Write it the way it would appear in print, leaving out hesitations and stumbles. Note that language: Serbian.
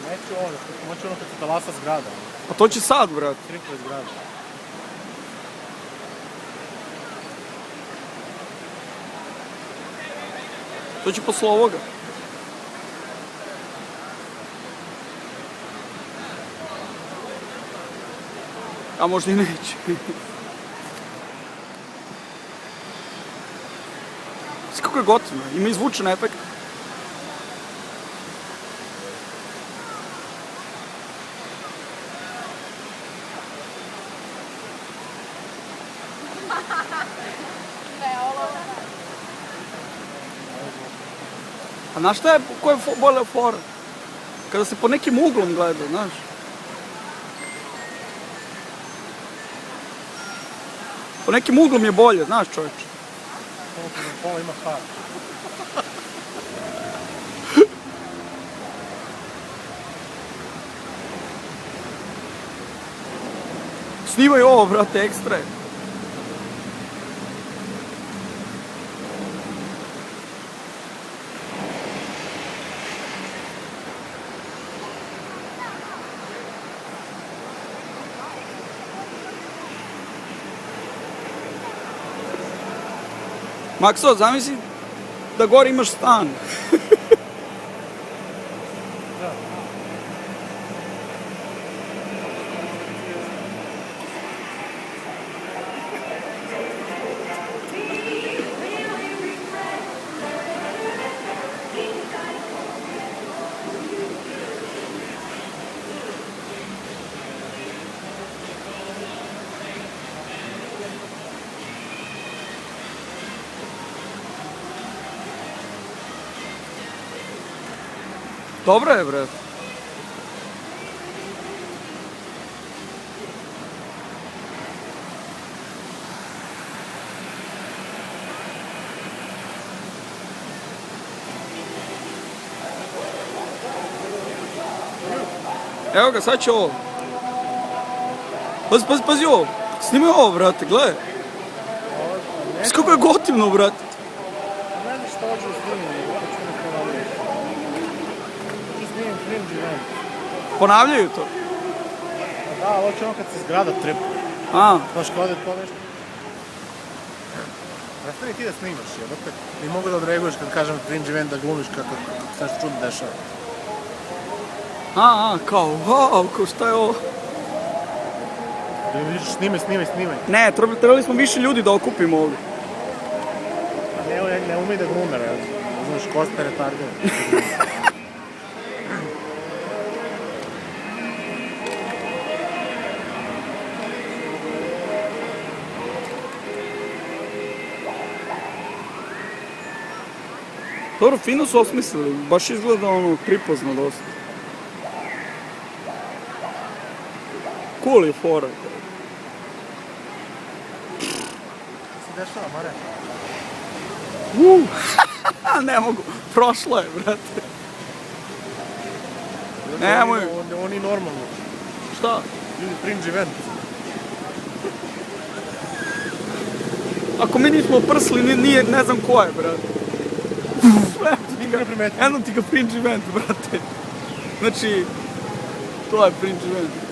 Neću ono, hoću ono kad se talasa zgrada. Pa to će sad, brate. Tripla zgrada. To će posle ovoga. A možda i neće. Svi kako je gotivno, ima izvučen efekt. A znaš šta je, koja je bolja fora? Kada se po nekim uglom gleda, znaš. Po nekim uglom je bolje, znaš čovječe. Pola ima har. Snimaj ovo, brate, ekstra je. Makso, zamisli da gore imaš stan. Dobro je, bre. Evo ga, sad će ovo. Pazi ovo. Snimaj ovo, brate, gledaj. Kako je gotivno, brate. Ne znam što hoću snimiti. Fringe event. Ponavljaju to? Da, ali hoće ono kad se zgrada tripa. Znaš kada je to nešto? Prestani ti da snimaš, jebote. Ne mogu da odreaguješ kad kažem fringe event da glumiš kako se nešto čudno dešava. Kao, wow, kao šta je ovo? Da mi vidiš, snimaj. Ne, trebali smo više ljudi da okupimo ovdje. Ne umej da glume, znaš, Kosta je retardiran. Dobro, fino su osmislili, baš izgleda ono pripozno dosta. Cool je fora. Se dešava, Mare? Ne mogu, prošlo je, brate. Nemoj. Oni normalno. Šta? Ljudi, fringe event. Ako mi nismo prsli, nije, ne znam ko je, brate. Niko ne primeti. Eno ti ga fringe event, brate. Znači, to je fringe event.